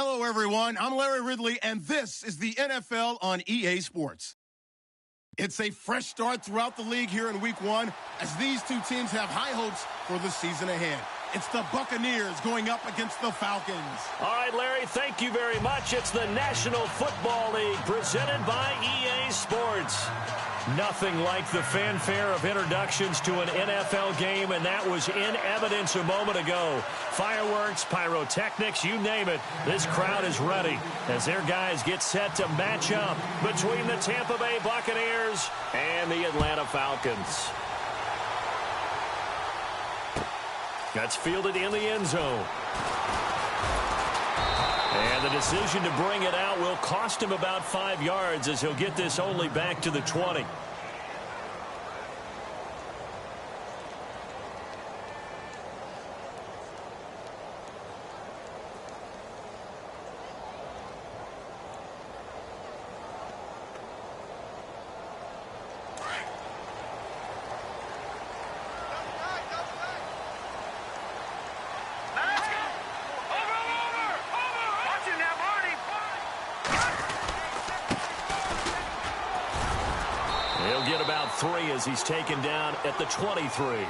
Hello, everyone. I'm Larry Ridley, and this is the NFL on EA Sports. It's a fresh start throughout the league here in Week 1 as these two teams have high hopes for the season ahead. It's the Buccaneers going up against the Falcons. All right, Larry, thank you very much. It's the National Football League presented by EA Sports. Nothing like the fanfare of introductions to an NFL game, and that was in evidence a moment ago. Fireworks, pyrotechnics, you name it. This crowd is ready as their guys get set to match up between the Tampa Bay Buccaneers and the Atlanta Falcons. That's fielded in the end zone. And the decision to bring it out will cost him about 5 yards as he'll get this only back to the 20. Get about 3 as he's taken down at the 23.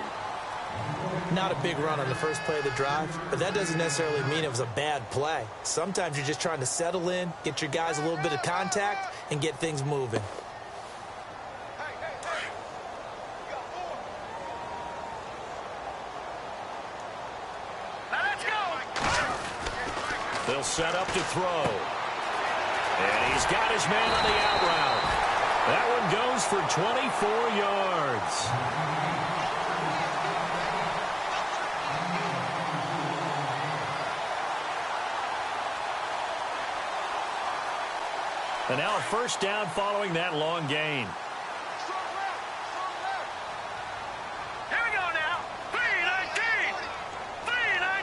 Not a big run on the first play of the drive, but that doesn't necessarily mean it was a bad play. Sometimes you're just trying to settle in, get your guys a little bit of contact, and get things moving. They'll set up to throw. And he's got his man on the out route. That one goes for 24 yards. And now a first down following that long gain. Here we go now.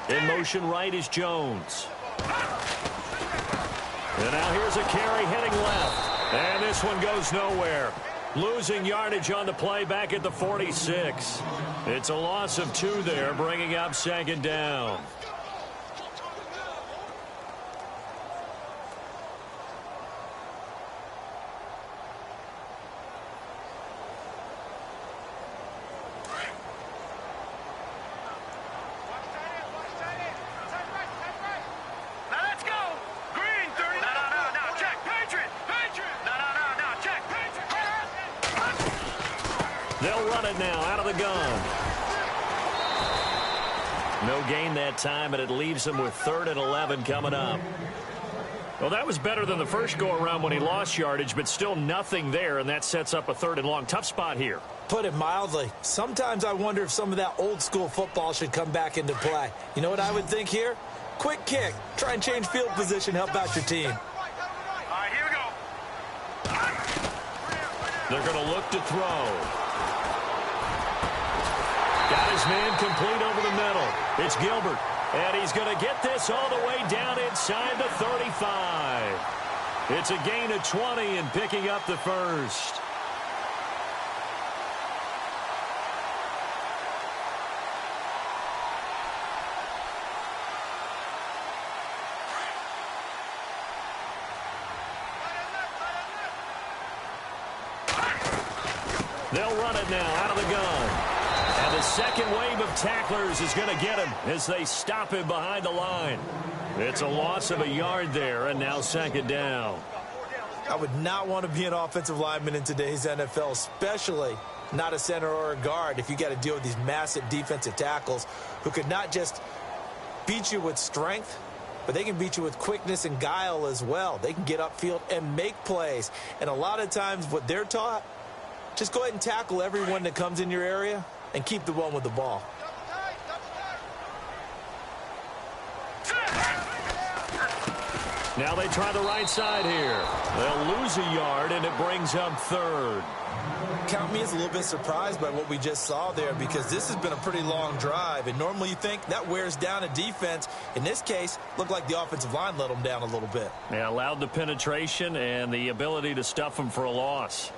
3-19. In motion right is Jones. And now here's a carry heading left. And this one goes nowhere. Losing yardage on the play back at the 46. It's a loss of 2 there, bringing up second down. They'll run it now out of the gun. No gain that time, and it leaves them with 3rd and 11 coming up. Well, that was better than the first go-around when he lost yardage, but still nothing there, and that sets up a 3rd and long. Tough spot here. Put it mildly. Sometimes I wonder if some of that old-school football should come back into play. You know what I would think here? Quick kick. Try and change field position, help out your team. All right, here we go. They're going to look to throw. Got his man complete over the middle. It's Gilbert. And he's going to get this all the way down inside the 35. It's a gain of 20 and picking up the first. They'll run it now out of the gun. And the second wave of tacklers is going to get him as they stop him behind the line. It's a loss of a yard there, and now second down. I would not want to be an offensive lineman in today's NFL, especially not a center or a guard, if you got to deal with these massive defensive tackles who could not just beat you with strength, but they can beat you with quickness and guile as well. They can get upfield and make plays. And a lot of times what they're taught, just go ahead and tackle everyone that comes in your area and keep the one with the ball. Now they try the right side here. They'll lose a yard, and it brings up 3rd. Count me as a little bit surprised by what we just saw there, because this has been a pretty long drive, and normally you think that wears down a defense. In this case, looked like the offensive line let them down a little bit. Yeah, allowed the penetration and the ability to stuff them for a loss.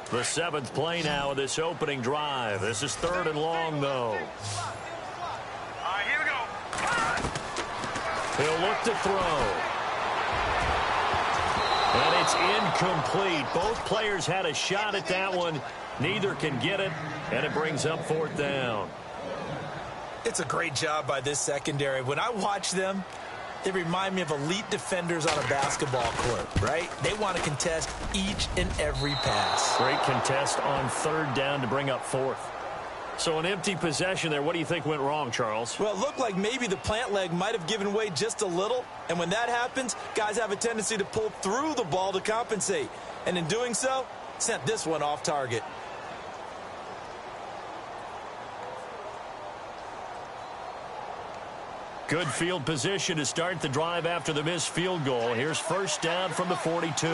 The 7th play now of this opening drive. This is 3rd and long, though. He'll look to throw. And it's incomplete. Both players had a shot at that one. Neither can get it, and it brings up 4th down. It's a great job by this secondary. When I watch them, they remind me of elite defenders on a basketball court, right? They want to contest each and every pass. Great contest on 3rd down to bring up 4th. So an empty possession there. What do you think went wrong, Charles? Well, it looked like maybe the plant leg might have given way just a little. And when that happens, guys have a tendency to pull through the ball to compensate. And in doing so, sent this one off target. Good field position to start the drive after the missed field goal. Here's 1st down from the 42.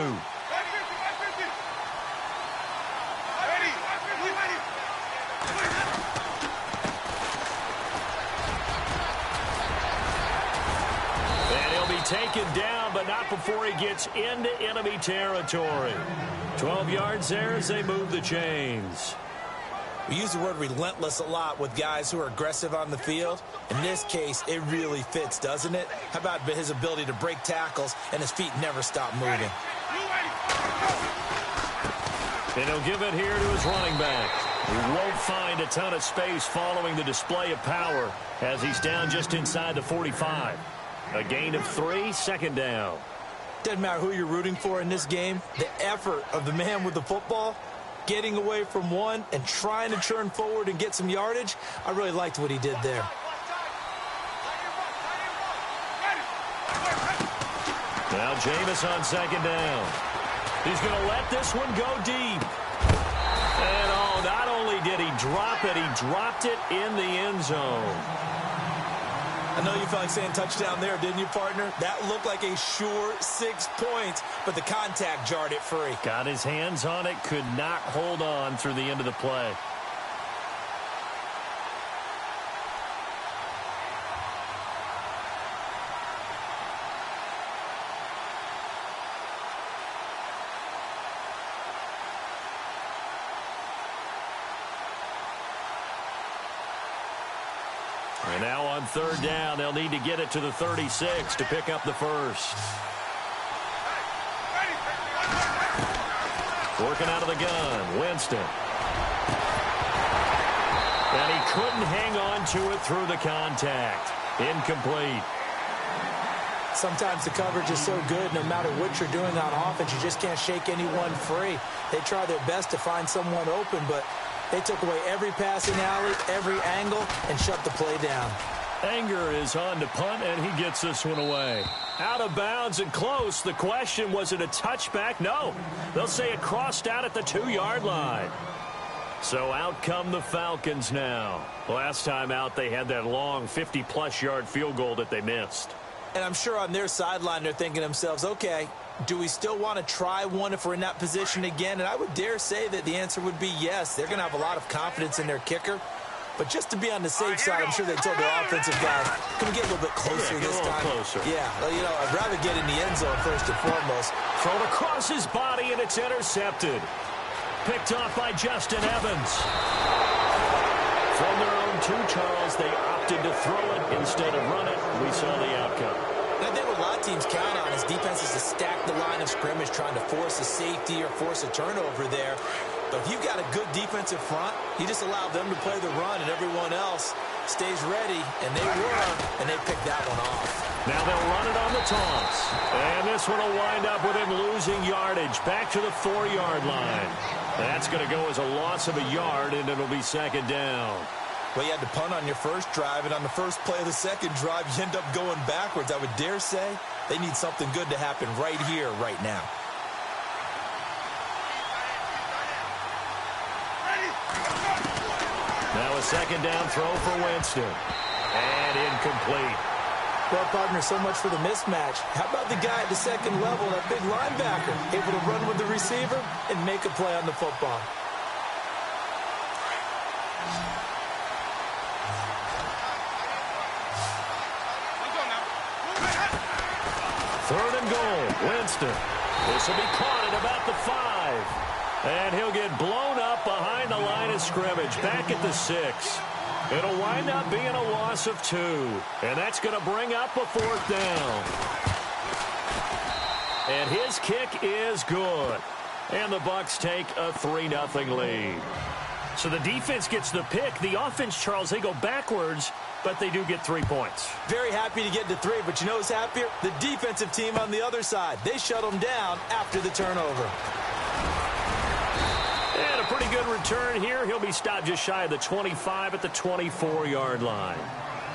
Taken down, but not before he gets into enemy territory. 12 yards there as they move the chains. We use the word relentless a lot with guys who are aggressive on the field. In this case, it really fits, doesn't it? How about his ability to break tackles and his feet never stop moving? And he'll give it here to his running back. He won't find a ton of space following the display of power as he's down just inside the 45. A gain of 3, 2nd down. Doesn't matter who you're rooting for in this game. The effort of the man with the football, getting away from one and trying to turn forward and get some yardage, I really liked what he did there. Now Jameis on 2nd down. He's going to let this one go deep. And not only did he drop it, he dropped it in the end zone. I know you felt like saying touchdown there, didn't you, partner? That looked like a sure 6 points, but the contact jarred it free. Got his hands on it, could not hold on through the end of the play. And now on 3rd down, they'll need to get it to the 36 to pick up the first. Working out of the gun, Winston. And he couldn't hang on to it through the contact. Incomplete. Sometimes the coverage is so good, no matter what you're doing on offense, you just can't shake anyone free. They try their best to find someone open, but they took away every passing alley, every angle, and shut the play down. Anger is on to punt, and he gets this one away. Out of bounds and close. The question, was it a touchback? No. They'll say it crossed out at the 2-yard line. So out come the Falcons now. Last time out, they had that long 50-plus yard field goal that they missed. And I'm sure on their sideline, they're thinking to themselves, okay, do we still want to try one if we're in that position again? And I would dare say that the answer would be yes. They're going to have a lot of confidence in their kicker. But just to be on the safe side, I'm sure they told their offensive guys, can we get a little bit closer this time? Closer. Yeah, well, I'd rather get in the end zone first and foremost. Thrown across his body, and it's intercepted. Picked off by Justin Evans. From their own 2, Charles, they opted to throw it instead of run it. We saw the outcome. And I think what a lot of teams count on is defenses to stack the line of scrimmage, trying to force a safety or force a turnover there. But if you've got a good defensive front, you just allow them to play the run, and everyone else stays ready, and they were, and they picked that one off. Now they'll run it on the toss. And this one will wind up with him losing yardage back to the 4-yard line. That's going to go as a loss of a yard, and it'll be 2nd down. Well, you had to punt on your first drive, and on the first play of the second drive, you end up going backwards. I would dare say they need something good to happen right here, right now. Now a 2nd down throw for Winston. And incomplete. Well, partner, so much for the mismatch. How about the guy at the second level, that big linebacker, able to run with the receiver and make a play on the football? Third and goal, Winston. This will be caught at about the 5. And he'll get blown up behind the line of scrimmage, back at the 6. It'll wind up being a loss of 2. And that's going to bring up a 4th down. And his kick is good. And the Bucs take a 3-0 lead. So the defense gets the pick. The offense, Charles, they go backwards, but they do get 3 points. Very happy to get to 3, but you know who's happier? The defensive team on the other side. They shut them down after the turnover. And a pretty good return here. He'll be stopped just shy of the 25 at the 24-yard line.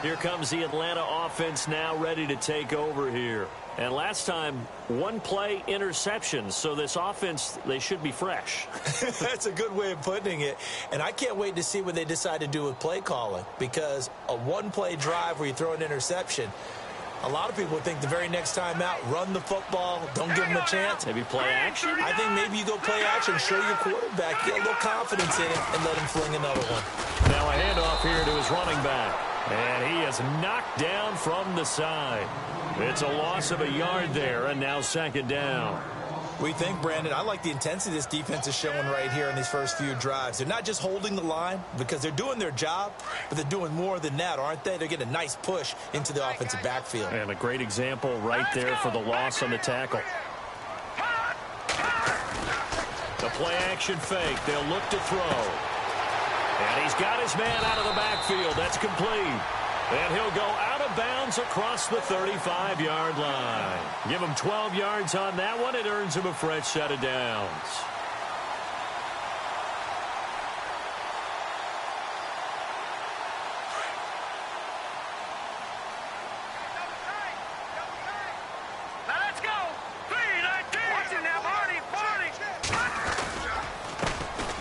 Here comes the Atlanta offense now ready to take over here. And last time, 1-play interception. So this offense, they should be fresh. That's a good way of putting it. And I can't wait to see what they decide to do with play calling. Because a 1-play drive where you throw an interception, a lot of people think the very next time out, run the football, don't give them a chance. Maybe play action? I think maybe you go play action, show your quarterback, get a little confidence in it, and let him fling another one. Now a handoff here to his running back. And he is knocked down from the side. It's a loss of a yard there, and now 2nd down. We think, Brandon, I like the intensity this defense is showing right here in these first few drives. They're not just holding the line because they're doing their job, but they're doing more than that, aren't they? They're getting a nice push into the offensive backfield. And a great example right there for the loss on the tackle. The play-action fake. They'll look to throw. And he's got his man out of the backfield. That's complete. And he'll go out of bounds across the 35-yard line. Give him 12 yards on that one. It earns him a fresh set of downs. Now let's go. 3-19. Watch it now, Marty.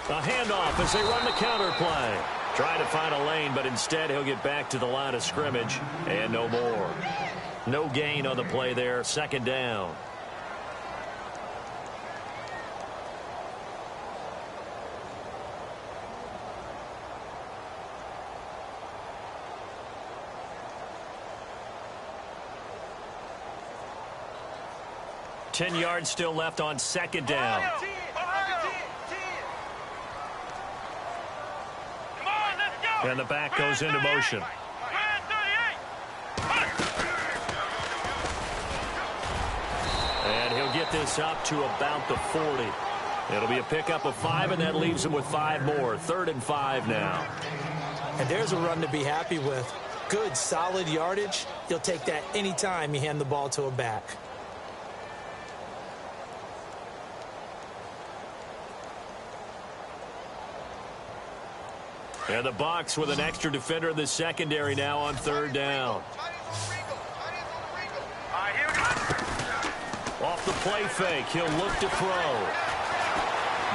A handoff as they run the counter play. Trying to find a lane, but instead he'll get back to the line of scrimmage and no more. No gain on the play there. 2nd down. Ten yards still left on 2nd down. And the back goes into motion. And he'll get this up to about the 40. It'll be a pickup of 5, and that leaves him with 5 more. 3rd and 5 now. And there's a run to be happy with. Good, solid yardage. You'll take that anytime you hand the ball to a back. And the Bucs with an extra defender in the secondary now on 3rd down. Off the play fake, he'll look to throw.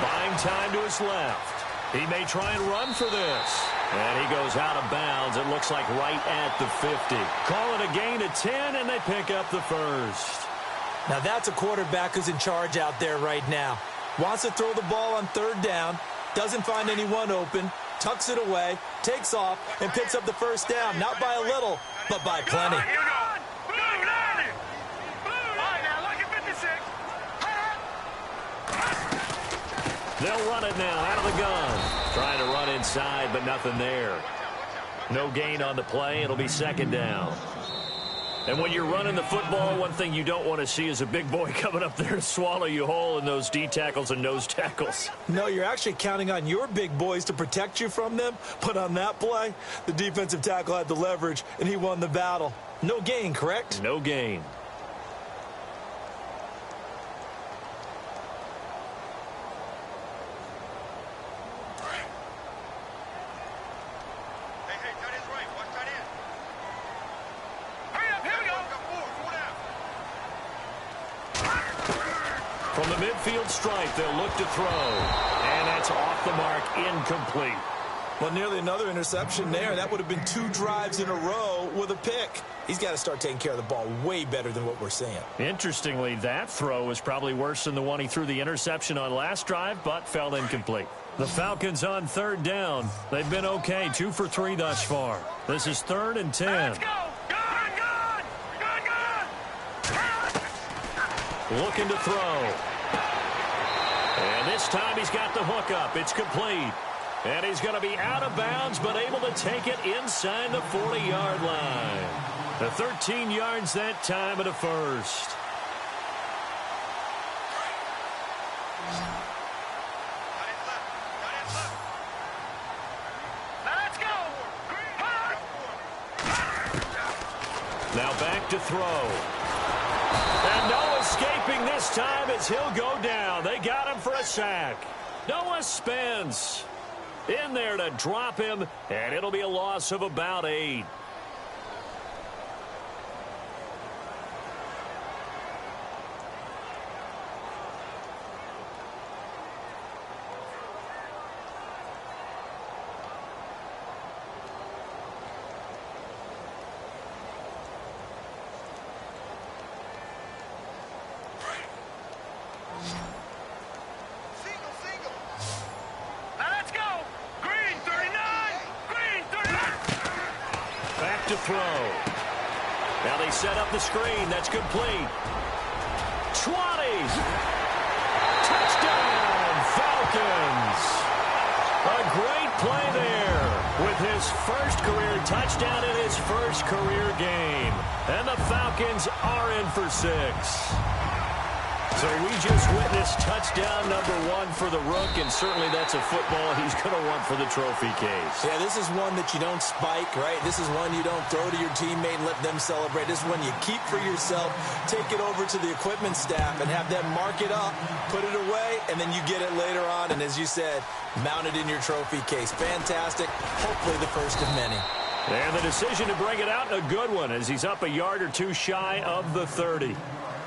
Buying time to his left. He may try and run for this. And he goes out of bounds. It looks like right at the 50. Call it a gain of 10, and they pick up the 1st. Now that's a quarterback who's in charge out there right now. Wants to throw the ball on 3rd down. Doesn't find anyone open. Tucks it away, takes off, and picks up the 1st down. Not by a little, but by plenty. They'll run it now out of the gun. Trying to run inside, but nothing there. No gain on the play. It'll be 2nd down. And when you're running the football, one thing you don't want to see is a big boy coming up there to swallow you whole in those D tackles and nose tackles. No, you're actually counting on your big boys to protect you from them. But on that play, the defensive tackle had the leverage, and he won the battle. No gain, correct? No gain. From the midfield stripe, they'll look to throw. And that's off the mark, incomplete. Well, nearly another interception there. That would have been 2 drives in a row with a pick. He's got to start taking care of the ball way better than what we're seeing. Interestingly, that throw was probably worse than the one he threw the interception on last drive, but fell incomplete. The Falcons on 3rd down. They've been okay, 2 for 3 thus far. This is 3rd and 10. Let's go. Looking to throw. And this time he's got the hook up. It's complete. And he's going to be out of bounds, but able to take it inside the 40-yard line. The 13 yards that time of the first. Now back to throw. And no escaping this time as he'll go down. They got him for a sack. Noah Spence in there to drop him, and it'll be a loss of about 8. To throw. Now they set up the screen. That's complete. 20. Touchdown, Falcons. A great play there with his first career touchdown in his first career game. And the Falcons are in for 6. So we just witnessed touchdown number 1 for the Rook, and certainly that's a football he's going to want for the trophy case. Yeah, this is one that you don't spike, right? This is one you don't throw to your teammate and let them celebrate. This is one you keep for yourself, take it over to the equipment staff and have them mark it up, put it away, and then you get it later on. And as you said, mount it in your trophy case. Fantastic. Hopefully the first of many. And the decision to bring it out, a good one, as he's up a yard or two shy of the 30.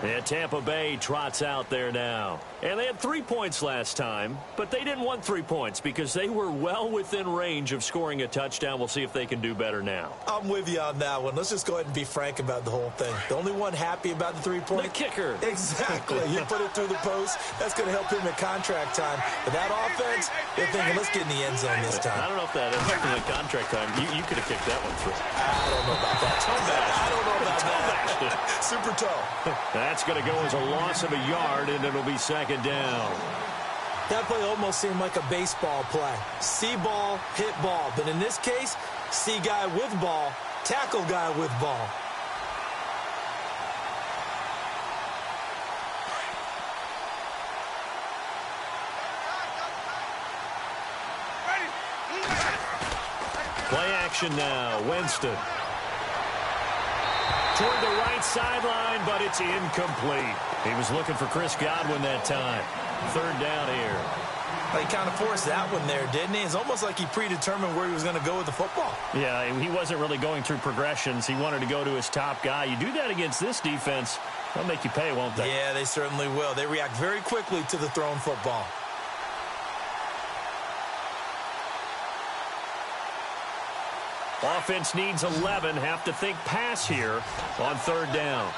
And Tampa Bay trots out there now. And they had 3 points last time, but they didn't want 3 points because they were well within range of scoring a touchdown. We'll see if they can do better now. I'm with you on that one. Let's just go ahead and be frank about the whole thing. The only one happy about the 3 points? The kicker. Exactly. You put it through the post. That's going to help him at contract time. But that offense, they're thinking, let's get in the end zone this time. I don't know if that is at contract time. You could have kicked that one through. I don't know about that. I don't know about that. Super toe. That's going to go as a loss of a yard, and it'll be second down. That play almost seemed like a baseball play. See ball, hit ball. But in this case, see guy with ball, tackle guy with ball. Play action now. Winston. Toward the right sideline, but it's incomplete. He was looking for Chris Godwin that time. Third down here. Well, he kind of forced that one there, didn't he? It's almost like he predetermined where he was going to go with the football. Yeah, he wasn't really going through progressions. He wanted to go to his top guy. You do that against this defense, they'll make you pay, won't they? Yeah, they certainly will. They react very quickly to the thrown football. Offense needs 11. Have to think pass here on third down.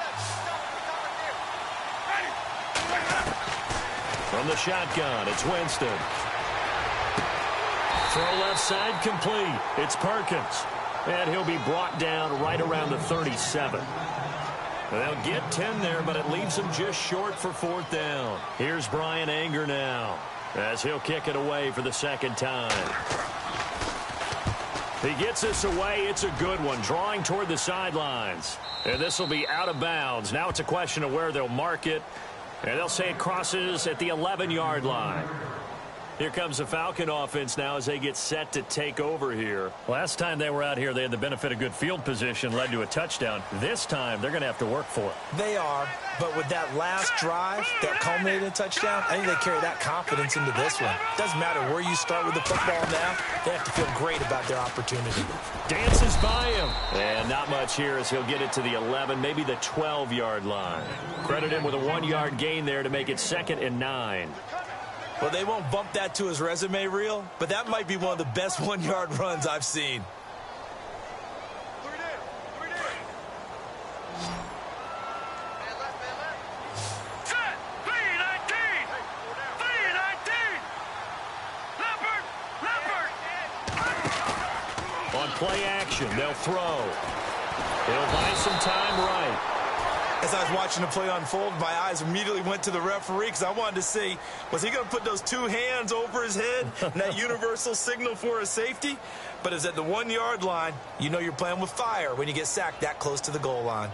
From the shotgun, it's Winston. Throw left side complete. It's Perkins. And he'll be brought down right around the 37. They'll get 10 there, but it leaves them just short for fourth down. Here's Brian Anger now as he'll kick it away for the second time. He gets this away. It's a good one, drawing toward the sidelines. And this will be out of bounds. Now it's a question of where they'll mark it. And they'll say it crosses at the 11-yard line. Here comes the Falcon offense now as they get set to take over here. Last time they were out here, they had the benefit of good field position, led to a touchdown. This time, they're going to have to work for it. They are, but with that last drive that culminated in a touchdown, I think they carry that confidence into this one. Doesn't matter where you start with the football now, they have to feel great about their opportunity. Dances by him. And not much here as he'll get it to the 11, maybe the 12-yard line. Credit him with a 1-yard gain there to make it 2nd and 9. Well, they won't bump that to his resume reel, but that might be one of the best 1-yard runs I've seen. On play action, they'll throw. They'll buy some time right. As I was watching the play unfold, my eyes immediately went to the referee because I wanted to see, was he going to put those two hands over his head and that universal signal for a safety? But it's at the 1-yard line. You know you're playing with fire when you get sacked that close to the goal line.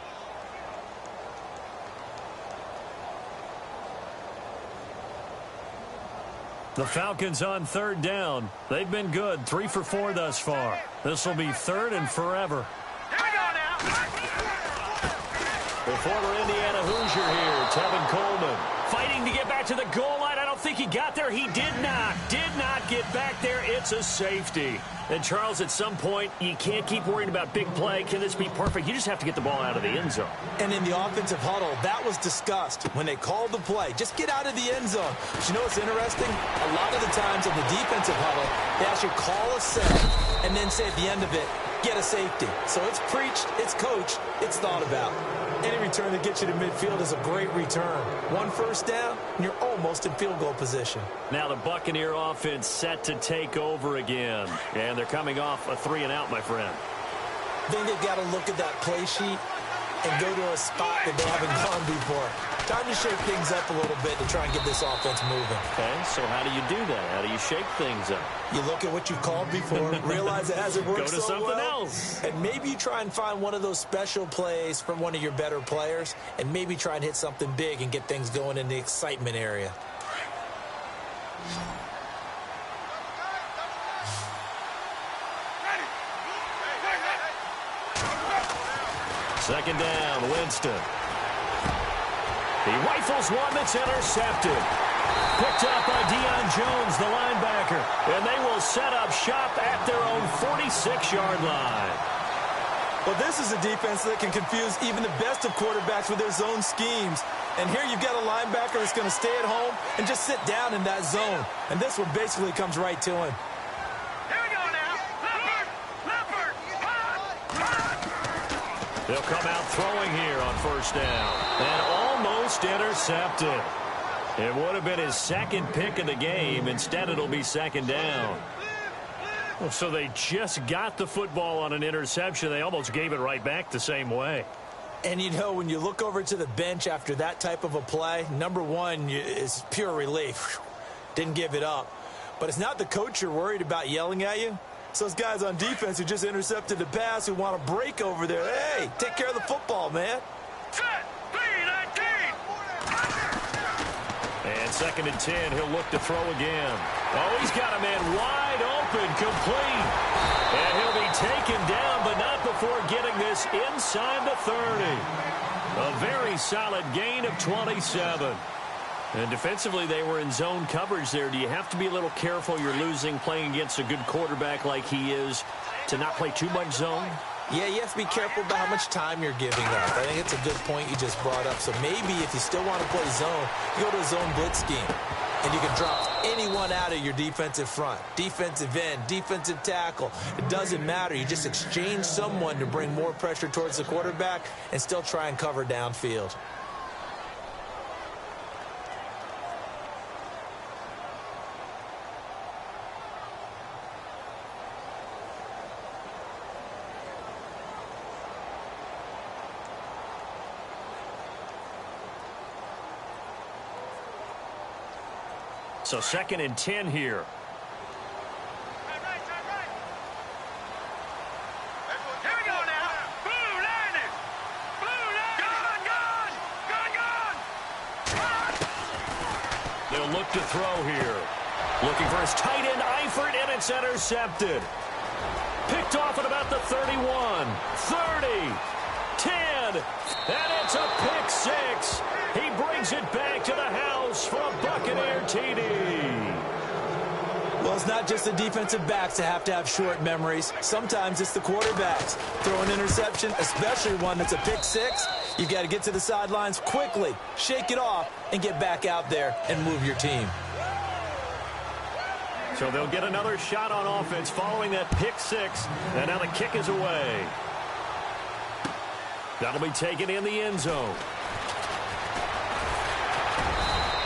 The Falcons on third down. They've been good, 3 for 4 thus far. This will be third and forever. Here we go now. The former Indiana Hoosier here, Tevin Coleman, fighting to get back to the goal line. I don't think he got there. He did not get back there. It's a safety. And, Charles, at some point, you can't keep worrying about big play. Can this be perfect? You just have to get the ball out of the end zone. And in the offensive huddle, that was discussed when they called the play. Just get out of the end zone. But you know what's interesting? A lot of the times in the defensive huddle, they actually call a set and then say at the end of it, get a safety. So it's preached, it's coached, it's thought about. Any return that gets you to midfield is a great return. 1 first down, and you're almost in field goal position. Now the Buccaneer offense set to take over again. And they're coming off a 3-and-out, my friend. I think they've got to look at that play sheet and go to a spot that they haven't gone before. Time to shake things up a little bit to try and get this offense moving. Okay, so how do you do that? How do you shake things up? You look at what you've called before, realize it hasn't worked so well. Go to something else. And maybe you try and find one of those special plays from one of your better players, and maybe try and hit something big and get things going in the excitement area. Second down, Winston. He rifles one that's intercepted. Picked up by Deion Jones, the linebacker. And they will set up shop at their own 46-yard line. Well, this is a defense that can confuse even the best of quarterbacks with their zone schemes. And here you've got a linebacker that's going to stay at home and just sit down in that zone. And this one basically comes right to him. They'll come out throwing here on first down. And almost intercepted. It would have been his second pick of the game. Instead, it'll be second down. Well, so they just got the football on an interception. They almost gave it right back the same way. And, you know, when you look over to the bench after that type of a play, number one is pure relief. Didn't give it up. But it's not the coach you're worried about yelling at you. It's those guys on defense who just intercepted the pass who want to break over there. Hey, take care of the football, man. Set, 3-19. And second and 10, he'll look to throw again. Oh, he's got a man wide open, complete. And he'll be taken down, but not before getting this inside the 30. A very solid gain of 27. And defensively, they were in zone coverage there. Do you have to be a little careful? You're losing playing against a good quarterback like he is to not play too much zone? Yeah, you have to be careful about how much time you're giving up. I think it's a good point you just brought up. So maybe if you still want to play zone, you go to a zone blitz scheme. And you can drop anyone out of your defensive front. Defensive end, defensive tackle. It doesn't matter. You just exchange someone to bring more pressure towards the quarterback and still try and cover downfield. So second and 10 here. Here we go now. Blue line. Blue line. Gone. They'll look to throw here. Looking for his tight end, Eifert, and it's intercepted. Picked off at about the 31, 30, 10, and it's a pick six. He brings it back to the house for a Buccaneer TD. Well, it's not just the defensive backs that have short memories. Sometimes it's the quarterbacks. Throw an interception, especially one that's a pick six, you've got to get to the sidelines quickly, shake it off, and get back out there and move your team. So they'll get another shot on offense following that pick six, and now the kick is away. That'll be taken in the end zone.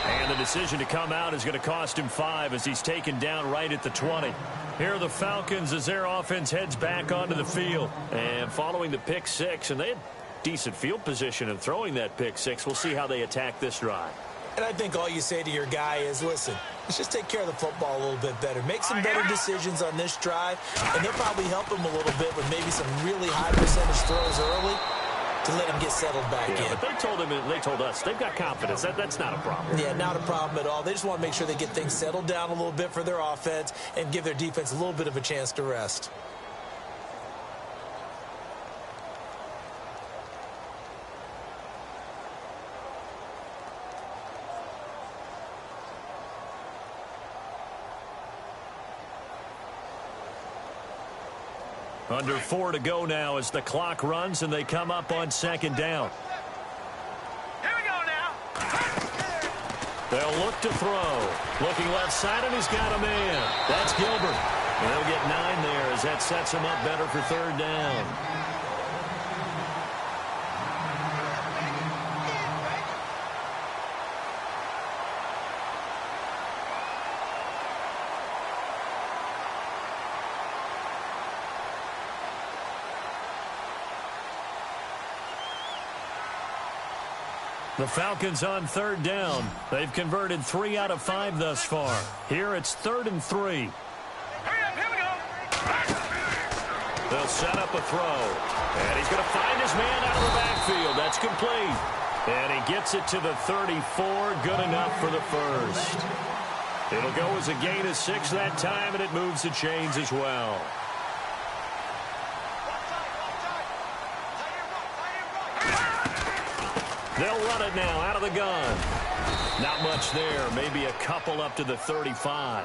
And the decision to come out is going to cost him 5 as he's taken down right at the 20. Here are the Falcons as their offense heads back onto the field. And following the pick six, and they had decent field position and throwing that pick six. We'll see how they attack this drive. And I think all you say to your guy is, listen, let's just take care of the football a little bit better. Make some better decisions on this drive, and they'll probably help him a little bit with maybe some really high percentage throws early to let him get settled back in. But they told us they've got confidence. That's not a problem. Yeah, not a problem at all. They just want to make sure they get things settled down a little bit for their offense and give their defense a little bit of a chance to rest. Under 4 to go now as the clock runs and they come up on second down. Here we go now. They'll look to throw. Looking left side, and he's got a man. That's Gilbert. And they'll get 9 there as that sets him up better for third down. The Falcons on third down. They've converted 3 out of 5 thus far. Here it's 3rd and 3. Hurry up, here we go. They'll set up a throw. And he's going to find his man out of the backfield. That's complete. And he gets it to the 34. Good enough for the first. It'll go as a gain of 6 that time, and it moves the chains as well. They'll run it now out of the gun. Not much there. Maybe a couple up to the 35.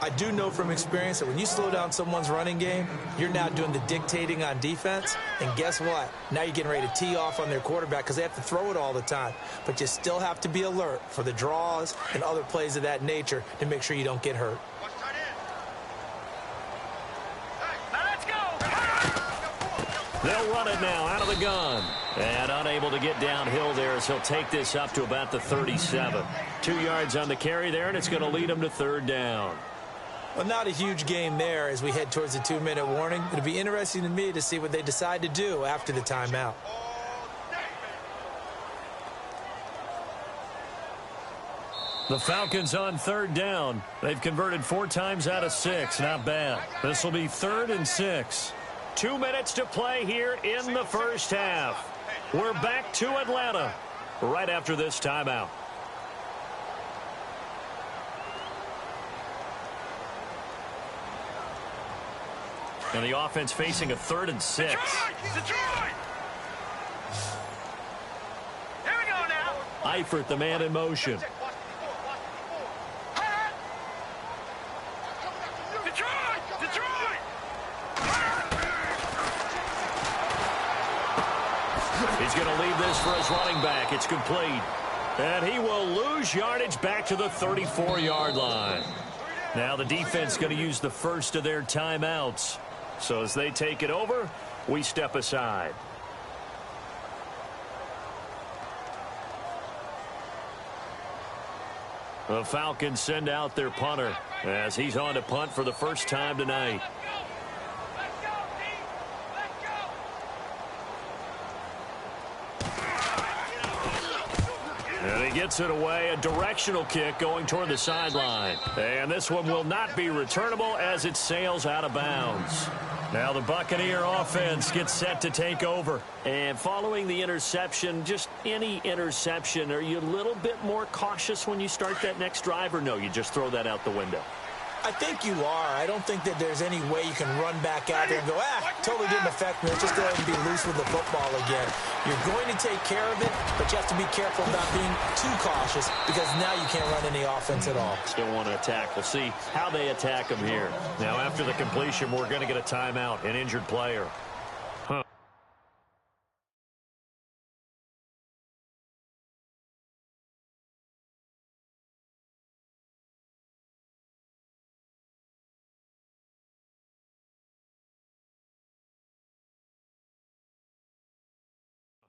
I do know from experience that when you slow down someone's running game, you're now doing the dictating on defense. And guess what? Now you're getting ready to tee off on their quarterback because they have to throw it all the time. But you still have to be alert for the draws and other plays of that nature to make sure you don't get hurt. Now let's go. They'll run it now out of the gun. And unable to get downhill there as he'll take this up to about the 37. 2 yards on the carry there, and it's going to lead him to third down. Well, not a huge gain there as we head towards the 2-minute warning. It'll be interesting to me to see what they decide to do after the timeout. The Falcons on third down. They've converted 4 times out of 6. Not bad. This will be 3rd and 6. 2 minutes to play here in the first half. We're back to Atlanta right after this timeout. And the offense facing a 3rd and 6. Detroit! Here we go now. Eifert, the man in motion. Detroit! He's going to leave this for his running back. It's complete. And he will lose yardage back to the 34-yard line. Now the defense going to use the first of their timeouts. So as they take it over, we step aside. The Falcons send out their punter as he's on to punt for the first time tonight. And he gets it away, a directional kick going toward the sideline. And this one will not be returnable as it sails out of bounds. Now the Buccaneer offense gets set to take over. And following the interception, just any interception, are you a little bit more cautious when you start that next drive, or no, you just throw that out the window? I think you are. I don't think that there's any way you can run back out there and go, totally didn't affect me. Let's just go ahead and be loose with the football again. You're going to take care of it, but you have to be careful about being too cautious because now you can't run any offense at all. Still want to attack. We'll see how they attack him here. Now, after the completion, we're going to get a timeout, an injured player.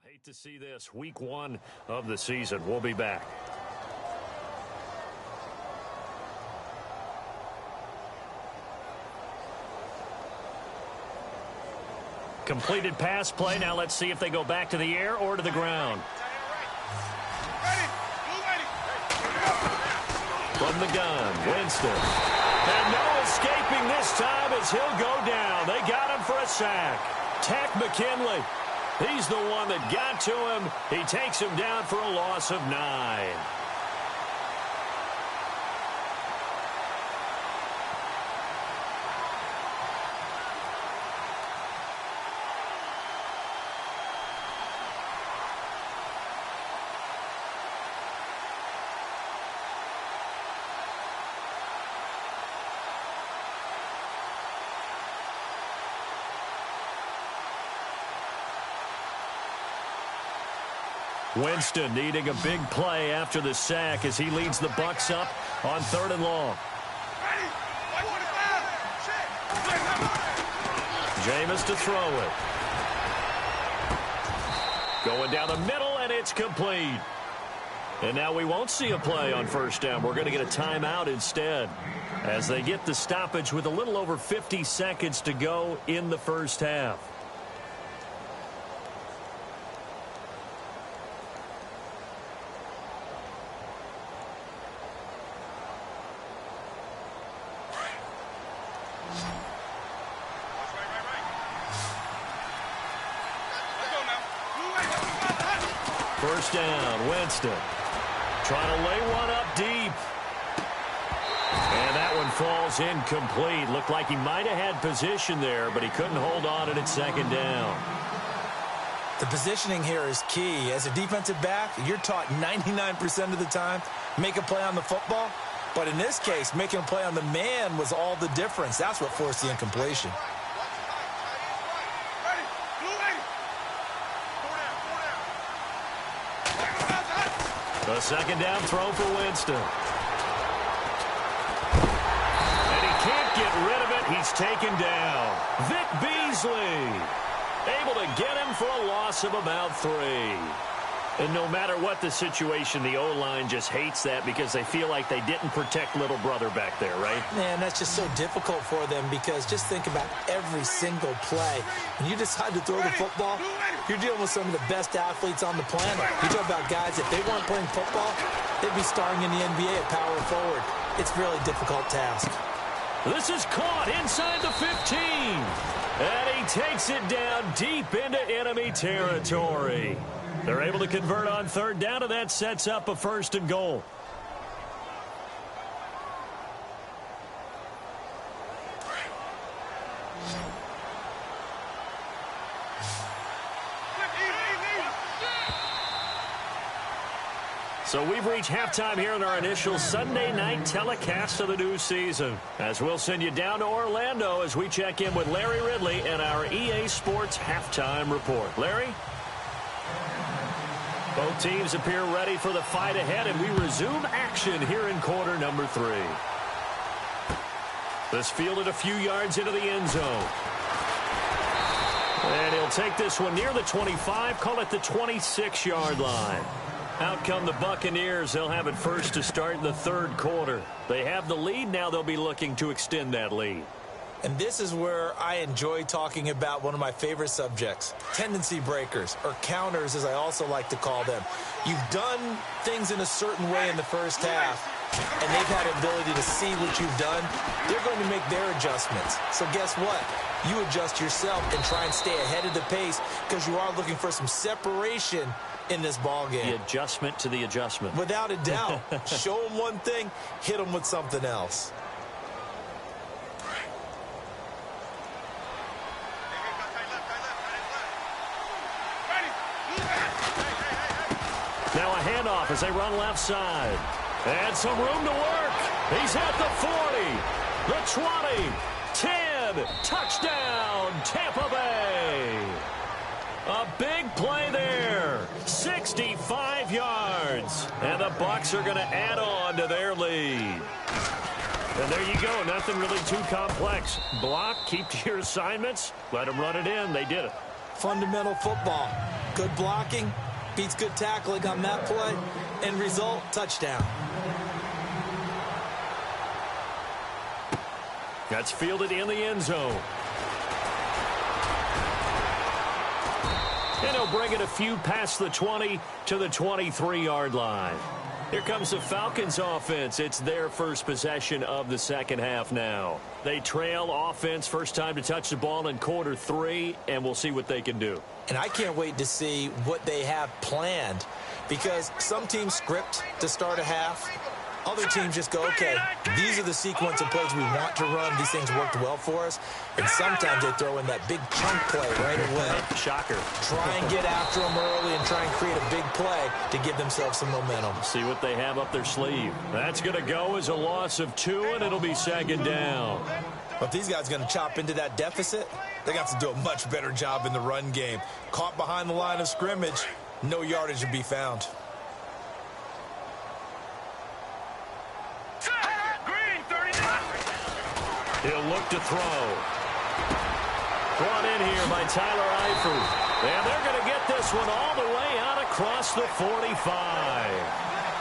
Hate to see this. Week 1 of the season. We'll be back. Completed pass play. Now let's see if they go back to the air or to the ground. From the gun, Winston. And no escaping this time as he'll go down. They got him for a sack. Tack McKinley. He's the one that got to him. He takes him down for a loss of 9. Winston needing a big play after the sack as he leads the Bucs up on 3rd and long. Jameis to throw it. Going down the middle, and it's complete. And now we won't see a play on 1st down. We're going to get a timeout instead as they get the stoppage with a little over 50 seconds to go in the 1st half. First down, Winston. Trying to lay one up deep. And that one falls incomplete. Looked like he might have had position there, but he couldn't hold on at 2nd down. The positioning here is key. As a defensive back, you're taught 99% of the time, make a play on the football. But in this case, making a play on the man was all the difference. That's what forced the incompletion. A 2nd down throw for Winston. And he can't get rid of it. He's taken down. Vic Beasley able to get him for a loss of about 3. And no matter what the situation, the O-line just hates that because they feel like they didn't protect little brother back there, right? Man, that's just so difficult for them because just think about every single play. When you decide to throw the football, you're dealing with some of the best athletes on the planet. You talk about guys, if they weren't playing football, they'd be starring in the NBA at power forward. It's a really difficult task. This is caught inside the 15. And he takes it down deep into enemy territory. They're able to convert on 3rd down, and that sets up a 1st and goal. So we've reached halftime here in our initial Sunday night telecast of the new season. As we'll send you down to Orlando as we check in with Larry Ridley and our EA Sports halftime report. Larry? Both teams appear ready for the fight ahead, and we resume action here in quarter number 3. This fielded a few yards into the end zone. And he'll take this one near the 25, call it the 26-yard line. Out come the Buccaneers. They'll have it first to start in the 3rd quarter. They have the lead. Now they'll be looking to extend that lead. And this is where I enjoy talking about one of my favorite subjects, tendency breakers, or counters as I also like to call them. You've done things in a certain way in the 1st half, and they've had the ability to see what you've done. They're going to make their adjustments. So guess what? You adjust yourself and try and stay ahead of the pace because you are looking for some separation in this ball game. The adjustment to the adjustment. Without a doubt. Show them one thing, hit them with something else. Now a handoff as they run left side. And some room to work. He's at the 40, the 20, 10. Touchdown, Tampa Bay. A big play there. 65 yards. And the Bucs are going to add on to their lead. And there you go. Nothing really too complex. Block, keep to your assignments. Let them run it in. They did it. Fundamental football. Good blocking. Beats good tackling on that play. End result, touchdown. That's fielded in the end zone. And he'll bring it a few past the 20 to the 23-yard line. Here comes the Falcons offense. It's their first possession of the second half now. They trail offense, first time to touch the ball in quarter 3, and we'll see what they can do. And I can't wait to see what they have planned, because some teams script to start a half. Other teams just go, okay, these are the sequence of plays we want to run. These things worked well for us. And sometimes they throw in that big chunk play right away. Shocker. Try and get after them early and try and create a big play to give themselves some momentum. See what they have up their sleeve. That's going to go as a loss of 2, and it'll be second down. But if these guys are going to chop into that deficit, they got to do a much better job in the run game. Caught behind the line of scrimmage, no yardage to be found. He'll look to throw. Brought in here by Tyler Eifert. And they're going to get this one all the way out across the 45.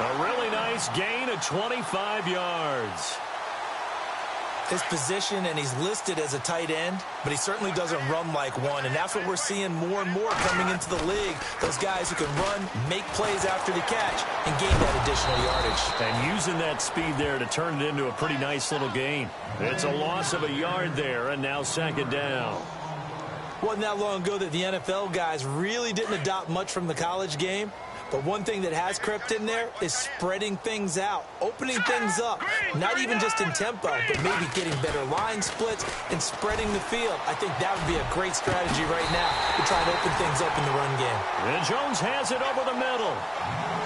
A really nice gain of 25 yards. His position, and he's listed as a tight end, but he certainly doesn't run like one, and that's what we're seeing more and more coming into the league. Those guys who can run, make plays after the catch, and gain that additional yardage. And using that speed there to turn it into a pretty nice little gain. It's a loss of a yard there, and now second down. Wasn't that long ago that the NFL guys really didn't adopt much from the college game. But one thing that has crept in there is spreading things out, opening things up, not even just in tempo, but maybe getting better line splits and spreading the field. I think that would be a great strategy right now to try and open things up in the run game. And Jones has it over the middle.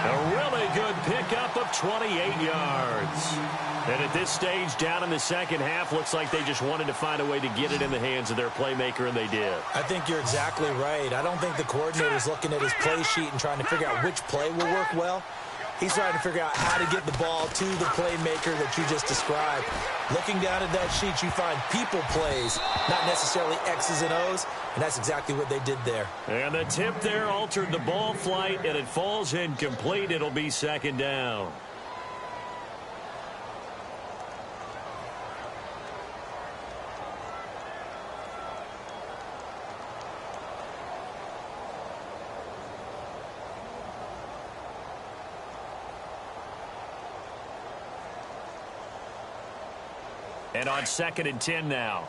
A really good pickup of 28 yards. And at this stage, down in the second half, looks like they just wanted to find a way to get it in the hands of their playmaker, and they did. I think you're exactly right. I don't think the coordinator's looking at his play sheet and trying to figure out which play will work well. He's trying to figure out how to get the ball to the playmaker that you just described. Looking down at that sheet, you find people plays, not necessarily X's and O's, and that's exactly what they did there. And the tip there altered the ball flight, and it falls incomplete. It'll be second down. And on 2nd and 10 now.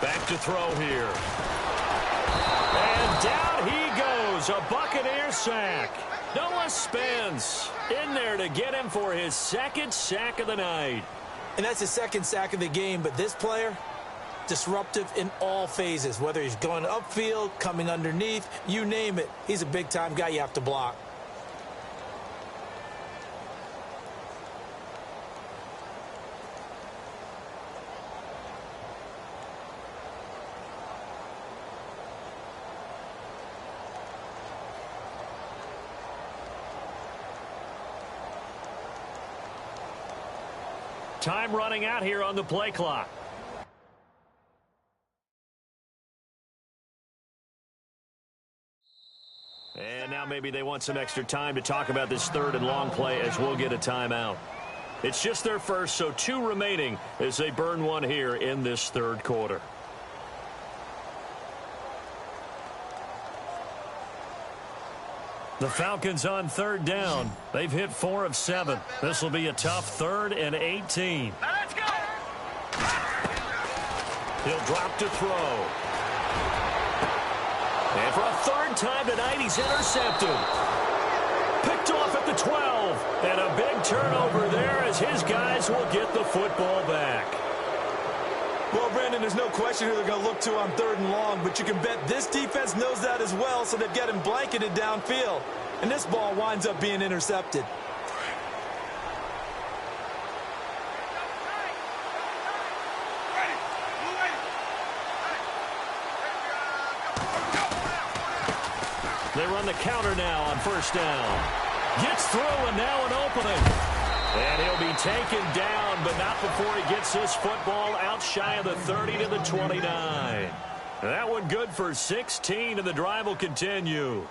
Back to throw here. And down he goes. A Buccaneer sack. Noah Spence in there to get him for his 2nd sack of the night. And that's his 2nd sack of the game, but this player, disruptive in all phases, whether he's going upfield, coming underneath, you name it. He's a big-time guy you have to block. Time running out here on the play clock. And now maybe they want some extra time to talk about this 3rd and long play, as we'll get a timeout. It's just their first, so 2 remaining as they burn one here in this 3rd quarter. The Falcons on 3rd down. They've hit 4 of 7. This will be a tough 3rd and 18. Now let's go. He'll drop to throw. And for a 3rd time tonight, he's intercepted. Picked off at the 12. And a big turnover there as his guys will get the football back. Well, Brandon, there's no question who they're going to look to on 3rd and long, but you can bet this defense knows that as well, so they've got him blanketed downfield. And this ball winds up being intercepted. They run the counter now on 1st down. Gets through, and now an opening. And he'll be taken down, but not before he gets this football out shy of the 30 to the 29. That one good for 16, and the drive will continue.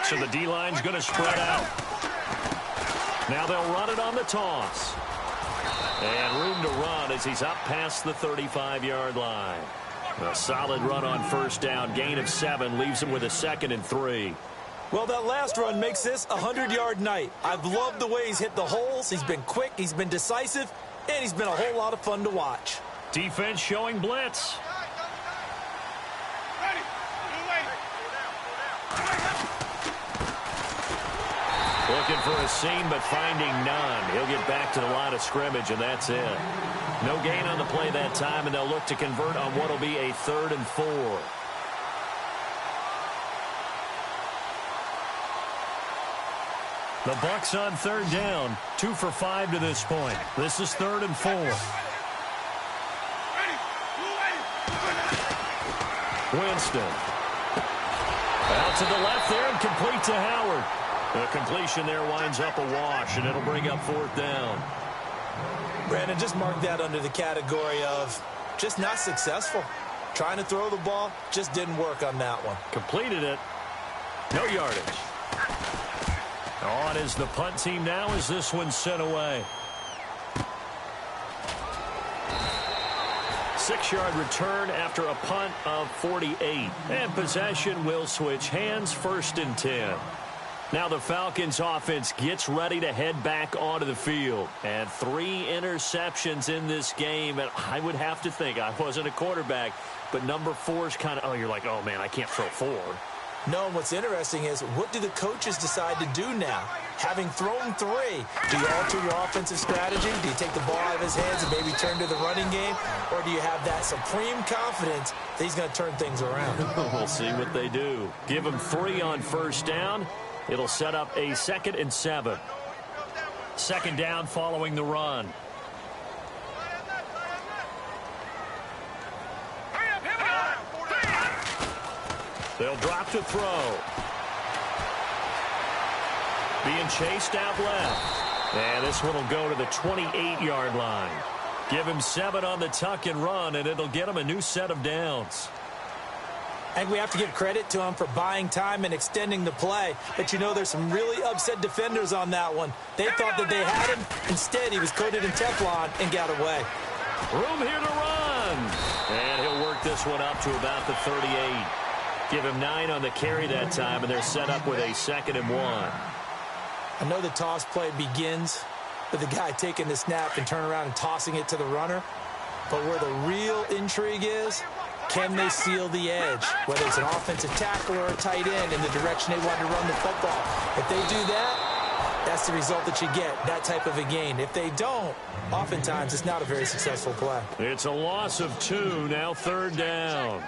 So the D-line's going to spread out. Now they'll run it on the toss. And room to run as he's up past the 35-yard line. A solid run on first down. Gain of 7 leaves him with a 2nd and 3. Well, that last run makes this a 100-yard night. I've loved the way he's hit the holes. He's been quick, he's been decisive, and he's been a whole lot of fun to watch. Defense showing blitz. Looking for a seam, but finding none. He'll get back to the line of scrimmage, and that's it. No gain on the play that time, and they'll look to convert on what will be a 3rd and 4. The Bucs on 3rd down, 2 for 5 to this point. This is 3rd and 4. Winston. Out to the left there and complete to Howard. The completion there winds up a wash, and it'll bring up 4th down. Brandon, just mark that under the category of just not successful. Trying to throw the ball, just didn't work on that one. Completed it. No yardage. On is the punt team now as this one's sent away. 6-yard return after a punt of 48. And possession will switch hands, 1st and 10. Now the Falcons offense gets ready to head back onto the field. And 3 interceptions in this game. And I would have to think, I wasn't a quarterback, but number 4 is kind of, oh, you're like, oh, man, I can't throw 4. No, and what's interesting is, what do the coaches decide to do now? Having thrown 3, do you alter your offensive strategy? Do you take the ball out of his hands and maybe turn to the running game? Or do you have that supreme confidence that he's going to turn things around? We'll see what they do. Give him 3 on first down. It'll set up a 2nd and 7. 2nd down following the run. They'll drop to throw. Being chased out left. And this one will go to the 28-yard line. Give him 7 on the tuck and run, and it'll get him a new set of downs. And we have to give credit to him for buying time and extending the play. But, you know, there's some really upset defenders on that one. They thought that they had him. Instead, he was coated in Teflon and got away. Room here to run. And he'll work this one up to about the 38. Give him 9 on the carry that time, and they're set up with a 2nd and 1. I know the toss play begins with the guy taking the snap and turn around and tossing it to the runner. But where the real intrigue is, can they seal the edge? Whether it's an offensive tackle or a tight end in the direction they want to run the football. If they do that, that's the result that you get, that type of a gain. If they don't, oftentimes it's not a very successful play. It's a loss of 2, now 3rd down.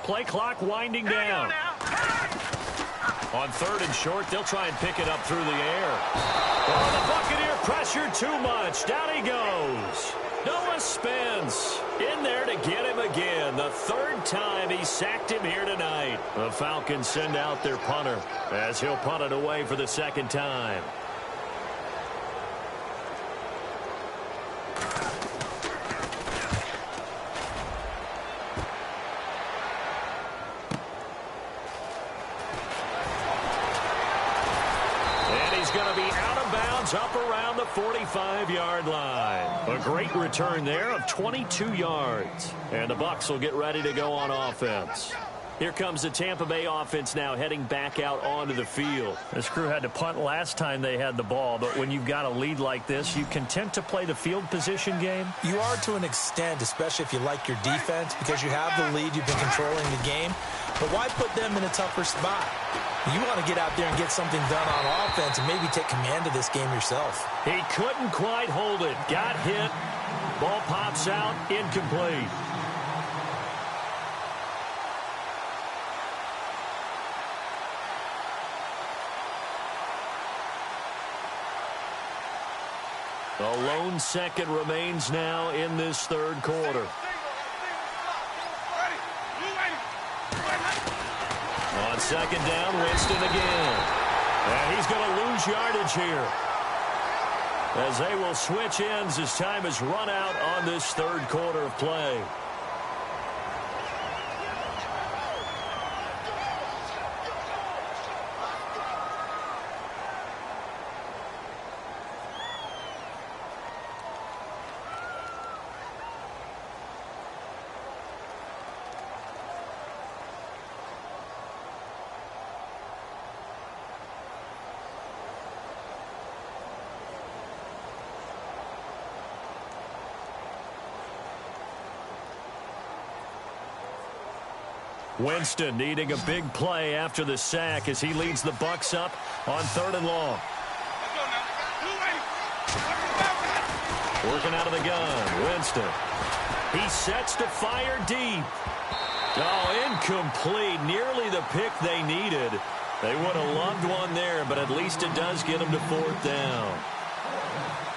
Play clock winding down. On 3rd and short, they'll try and pick it up through the air. Oh, the Buccaneer pressured too much. Down he goes. Noah Spence in there to get him again. The 3rd time he sacked him here tonight. The Falcons send out their punter as he'll punt it away for the 2nd time. Up around the 45-yard line. A great return there of 22 yards. And the Bucs will get ready to go on offense. Here comes the Tampa Bay offense now heading back out onto the field. This crew had to punt last time they had the ball, but when you've got a lead like this, you content to play the field position game? You are to an extent, especially if you like your defense, because you have the lead, you've been controlling the game. But why put them in a tougher spot? You want to get out there and get something done on offense and maybe take command of this game yourself. He couldn't quite hold it. Got hit. Ball pops out. Incomplete. A lone second remains now in this third quarter. On second down, Winston again. And he's going to lose yardage here, as they will switch ends as time has run out on this third quarter of play. Winston needing a big play after the sack as he leads the Bucs up on 3rd and long. Working out of the gun, Winston. He sets to fire deep. Oh, incomplete. Nearly the pick they needed. They would have loved one there, but at least it does get them to 4th down.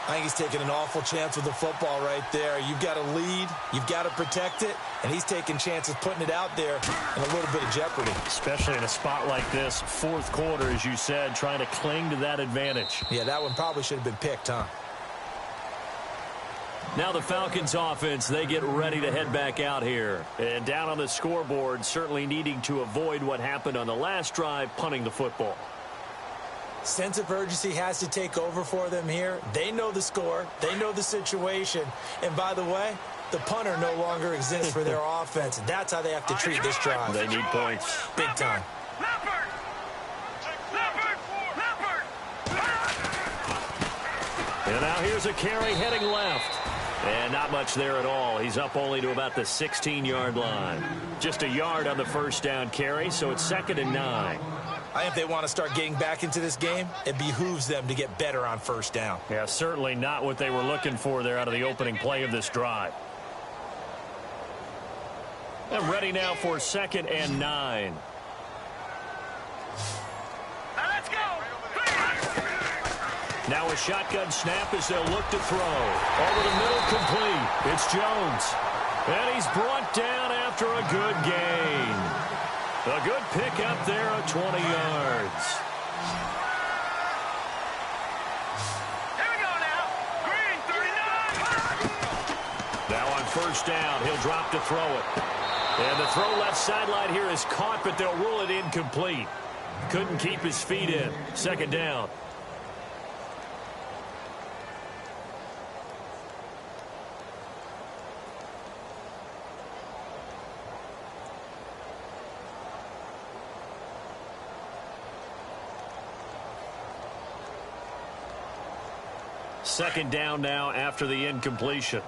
I think he's taking an awful chance with the football right there. You've got to lead, you've got to protect it, and he's taking chances putting it out there in a little bit of jeopardy. Especially in a spot like this, 4th quarter, as you said, trying to cling to that advantage. Yeah, that one probably should have been picked, huh? Now the Falcons offense, they get ready to head back out here. And down on the scoreboard, certainly needing to avoid what happened on the last drive, punting the football. Sense of urgency has to take over for them here. They know the score. They know the situation. And by the way, the punter no longer exists for their offense. That's how they have to treat this drive. They need points. Big time. And now here's a carry heading left. And not much there at all. He's up only to about the 16-yard line. Just a yard on the first down carry, so it's 2nd and 9. I think if they want to start getting back into this game, it behooves them to get better on first down. Yeah, certainly not what they were looking for there out of the opening play of this drive. And ready now for 2nd and 9. Let's go. Now a shotgun snap as they'll look to throw. Over the middle, complete. It's Jones. And he's brought down after a good gain. A good pick up there at 20 yards. Here we go now. Green, 39. Now on first down, he'll drop to throw it. And the throw left sideline here is caught, but they'll rule it incomplete. Couldn't keep his feet in. 2nd down. Second down now after the incompletion.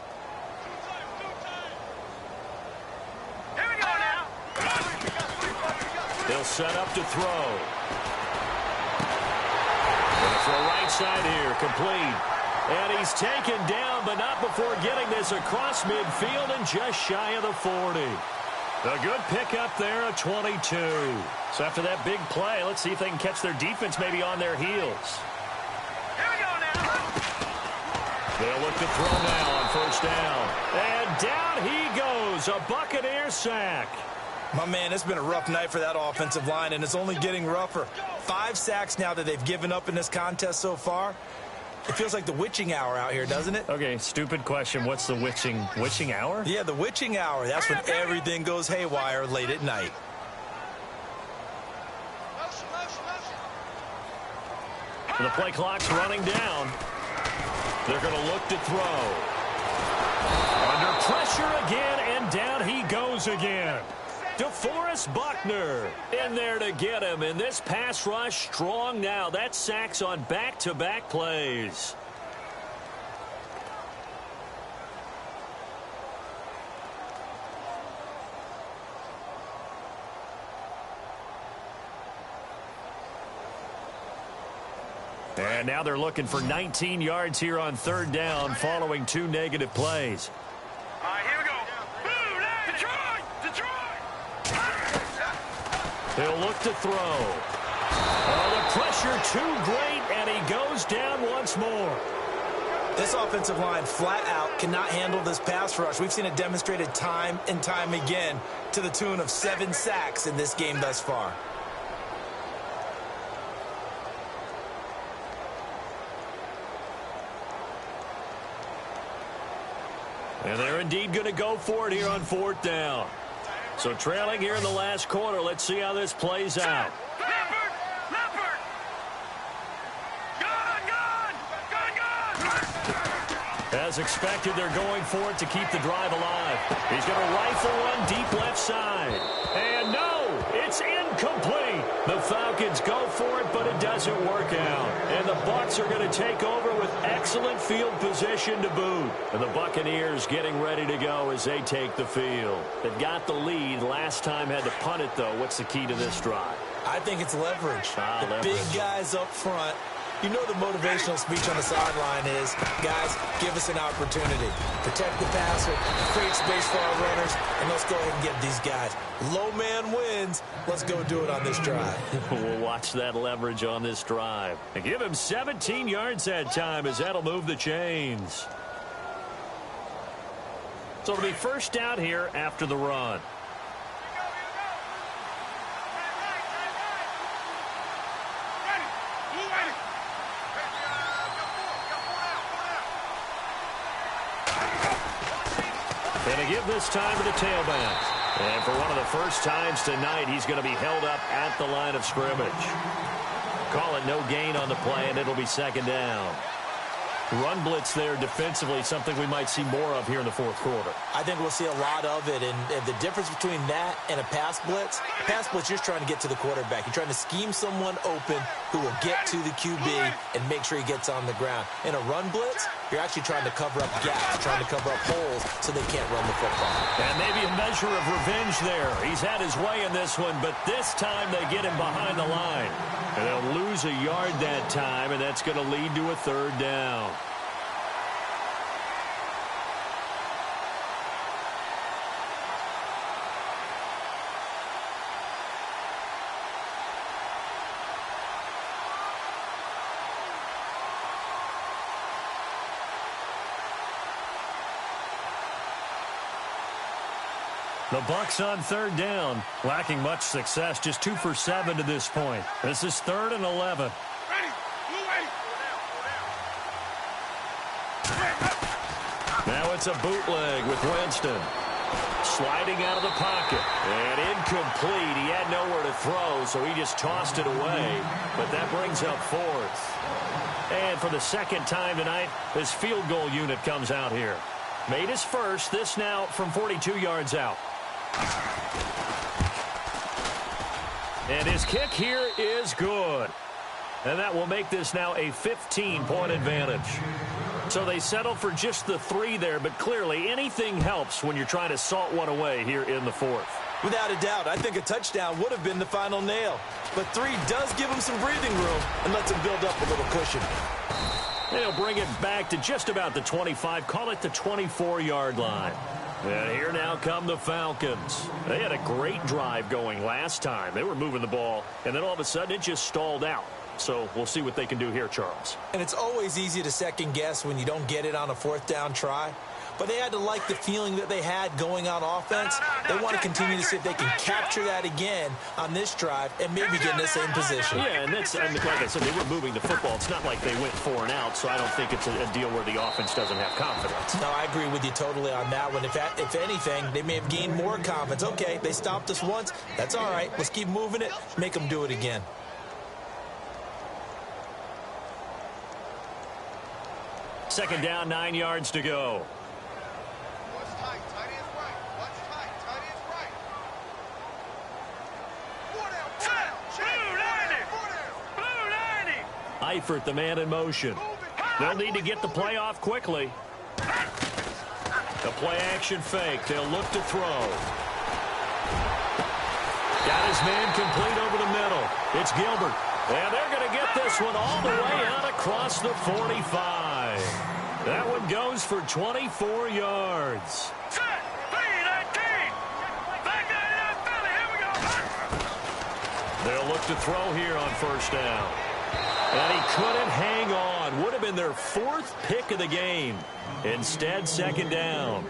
Here we go now. They'll set up to throw. And for a right side here, complete. And he's taken down, but not before getting this across midfield and just shy of the 40. A good pickup there at 22. So after that big play, let's see if they can catch their defense maybe on their heels. They'll look to throw now on first down. And down he goes. A Buccaneer sack. My man, it's been a rough night for that offensive line, and it's only getting rougher. 5 sacks now that they've given up in this contest so far. It feels like the witching hour out here, doesn't it? Okay, stupid question. What's the witching hour? Yeah, the witching hour. That's when everything goes haywire late at night. The play clock's running down. They're going to look to throw. Under pressure again, and down he goes again. DeForest Buckner in there to get him. And this pass rush strong now. That's sacks on back-to-back plays. And now they're looking for 19 yards here on 3rd down following 2 negative plays. All right, here we go. Boom, Detroit! They'll look to throw. Oh, the pressure too great, and he goes down once more. This offensive line flat out cannot handle this pass rush. We've seen it demonstrated time and time again to the tune of 7 sacks in this game thus far. And they're indeed going to go for it here on 4th down. So trailing here in the last quarter. Let's see how this plays out. As expected, they're going for it to keep the drive alive. He's going to rifle one deep left side. And no, it's incomplete. The Falcons go for it, but it doesn't work out. And the Bucs are going to take over with excellent field position to boot. And the Buccaneers getting ready to go as they take the field. They've got the lead. Last time had to punt it, though. What's the key to this drive? I think it's leverage. The big guys up front. You know the motivational speech on the sideline is, guys, give us an opportunity. Protect the passer, create space for our runners, and let's go ahead and get these guys. Low man wins. Let's go do it on this drive. We'll watch that leverage on this drive. And give him 17 yards that time as that'll move the chains. So it'll be first down here after the run. Going to give this time to the tailback. And for one of the first times tonight, he's going to be held up at the line of scrimmage. Call it no gain on the play, and it'll be 2nd down. Run blitz there defensively, something we might see more of here in the 4th quarter. I think we'll see a lot of it, and the difference between that and a pass blitz, you're just trying to get to the quarterback. You're trying to scheme someone open who will get to the QB and make sure he gets on the ground. In a run blitz, you're actually trying to cover up gaps, trying to cover up holes so they can't run the football. And maybe a measure of revenge there. He's had his way in this one, but this time they get him behind the line. And they'll lose a yard that time, and that's going to lead to a 3rd down. The Bucs on 3rd down, lacking much success, just 2 for 7 to this point. This is 3rd and 11. Now it's a bootleg with Winston. Sliding out of the pocket. And incomplete. He had nowhere to throw, so he just tossed it away. But that brings up 4th. And for the 2nd time tonight, this field goal unit comes out here. Made his first, this now from 42 yards out. And his kick here is good. And that will make this now a 15-point advantage. So they settle for just the 3 there, but clearly anything helps when you're trying to salt one away here in the 4th. Without a doubt, I think a touchdown would have been the final nail. But 3 does give him some breathing room and lets him build up a little cushion. They'll bring it back to just about the 25, call it the 24-yard line. And here now come the Falcons. They had a great drive going last time. They were moving the ball, and then all of a sudden it just stalled out. So we'll see what they can do here, Charles. And it's always easy to second guess when you don't get it on a 4th down try. But they had to like the feeling that they had going on offense. They want to continue to see if they can capture that again on this drive and maybe get in the same position. Yeah, and that's, like I said, they were moving the football. It's not like they went 4 and out, so I don't think it's a deal where the offense doesn't have confidence. No, I agree with you totally on that one. If anything, they may have gained more confidence. Okay, they stopped us once. That's all right. Let's keep moving it. Make them do it again. Second down, 9 yards to go. Eifert, the man in motion. They'll need to get the play off quickly. The play-action fake. They'll look to throw. Got his man complete over the middle. It's Gilbert. And they're going to get this one all the way out across the 45. That one goes for 24 yards. They'll look to throw here on first down. And he couldn't hang on. Would have been their 4th pick of the game. Instead, 2nd down.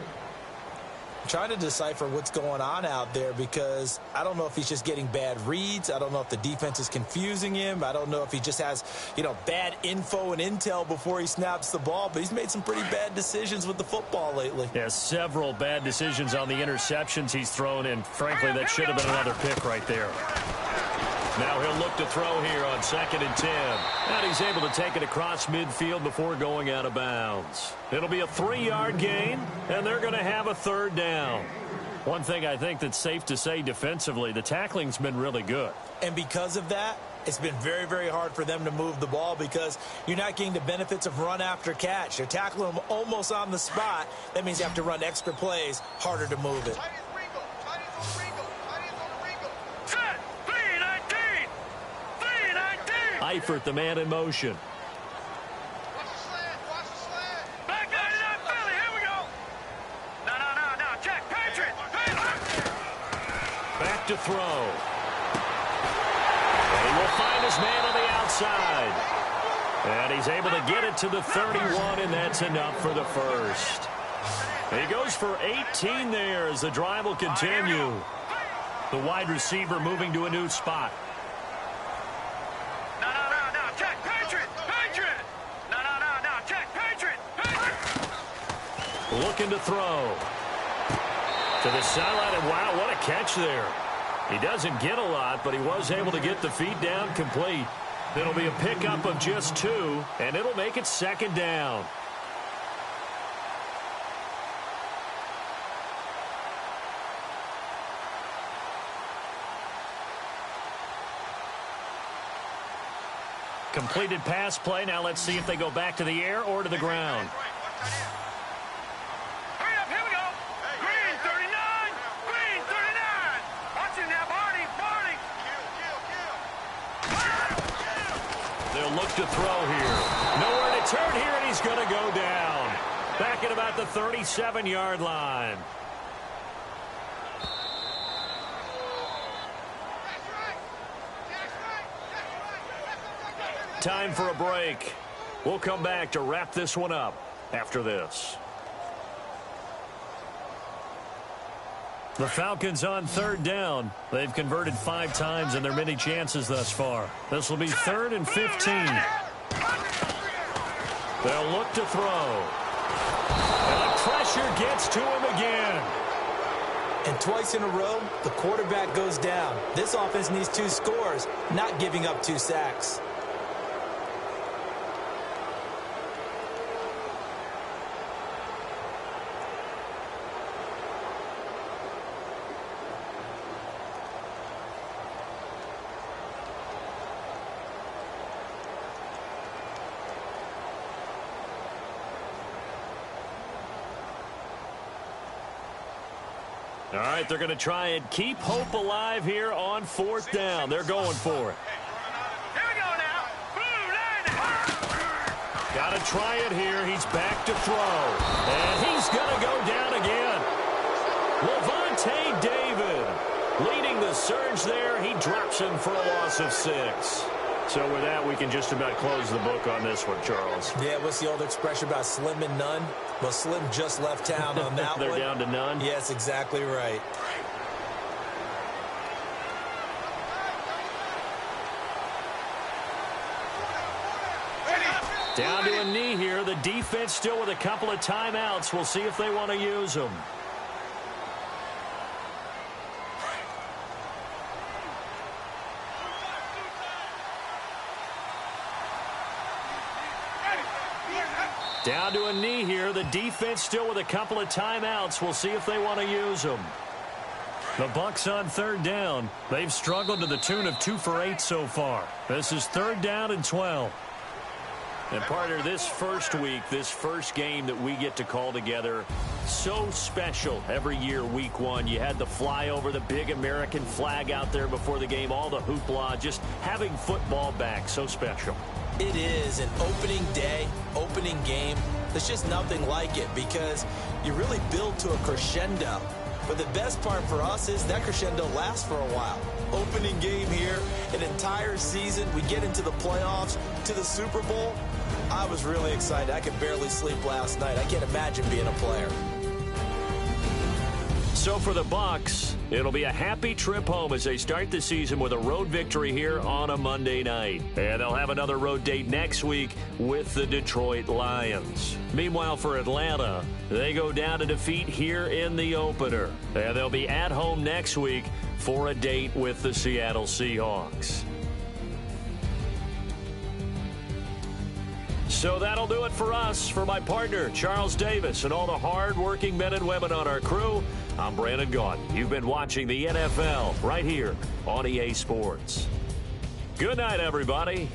I'm trying to decipher what's going on out there because I don't know if he's just getting bad reads. I don't know if the defense is confusing him. I don't know if he just has, bad info and intel before he snaps the ball. But he's made some pretty bad decisions with the football lately. Yeah, several bad decisions on the interceptions he's thrown, and frankly, that should have been another pick right there. Now he'll look to throw here on 2nd and 10. And he's able to take it across midfield before going out of bounds. It'll be a 3-yard gain, and they're going to have a 3rd down. One thing I think that's safe to say defensively, the tackling's been really good. And because of that, it's been very, very hard for them to move the ball because you're not getting the benefits of run after catch. They're tackling them almost on the spot. That means you have to run extra plays, harder to move it. Eifert, the man in motion. Watch the slant. Back line it up, Philly. Here we go. No. Check. Patriot. Back to throw. And he will find his man on the outside. And he's able to get it to the 31, and that's enough for the 1st. He goes for 18 there as the drive will continue. The wide receiver moving to a new spot. Looking to throw. To the sideline, and wow, what a catch there. He doesn't get a lot, but he was able to get the feet down complete. It'll be a pickup of just 2, and it'll make it 2nd down. Completed pass play. Now let's see if they go back to the air or to the ground. Look to throw here. Nowhere to turn here, and he's going to go down. Back at about the 37-yard line. Time for a break. We'll come back to wrap this one up after this. The Falcons on 3rd down. They've converted 5 times in their many chances thus far. This will be 3rd and 15. They'll look to throw. And the pressure gets to him again. And twice in a row, the quarterback goes down. This offense needs 2 scores, not giving up 2 sacks. All right, they're going to try and keep hope alive here on 4th down. They're going for it. Here we go now. Got to try it here. He's back to throw. And he's going to go down again. Levante David leading the surge there. He drops him for a loss of 6. So with that, we can just about close the book on this one, Charles. Yeah, what's the old expression about slim and none? Well, Slim just left town on that They're one. down to none? Yes, exactly right. Down to a knee here. The defense still with a couple of timeouts. We'll see if they want to use them. Down to a knee here. The defense still with a couple of timeouts. We'll see if they want to use them. The Bucs on 3rd down. They've struggled to the tune of 2 for 8 so far. This is 3rd down and 12. And partner, this first week, this first game that we get to call together, so special every year, week 1. You had the flyover, the big American flag out there before the game, all the hoopla, just having football back, so special. It is an opening day, opening game. There's just nothing like it because you really build to a crescendo. But the best part for us is that crescendo lasts for a while. Opening game here, an entire season, we get into the playoffs, to the Super Bowl. I was really excited. I could barely sleep last night. I can't imagine being a player. So for the Bucs, it'll be a happy trip home as they start the season with a road victory here on a Monday night. And they'll have another road date next week with the Detroit Lions. Meanwhile, for Atlanta, they go down to defeat here in the opener. And they'll be at home next week for a date with the Seattle Seahawks. So that'll do it for us. For my partner, Charles Davis, and all the hard-working men and women on our crew, I'm Brandon Gaudin. You've been watching the NFL right here on EA Sports. Good night, everybody.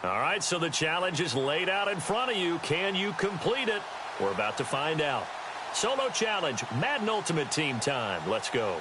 All right, so the challenge is laid out in front of you. Can you complete it? We're about to find out. Solo challenge, Madden Ultimate Team time. Let's go.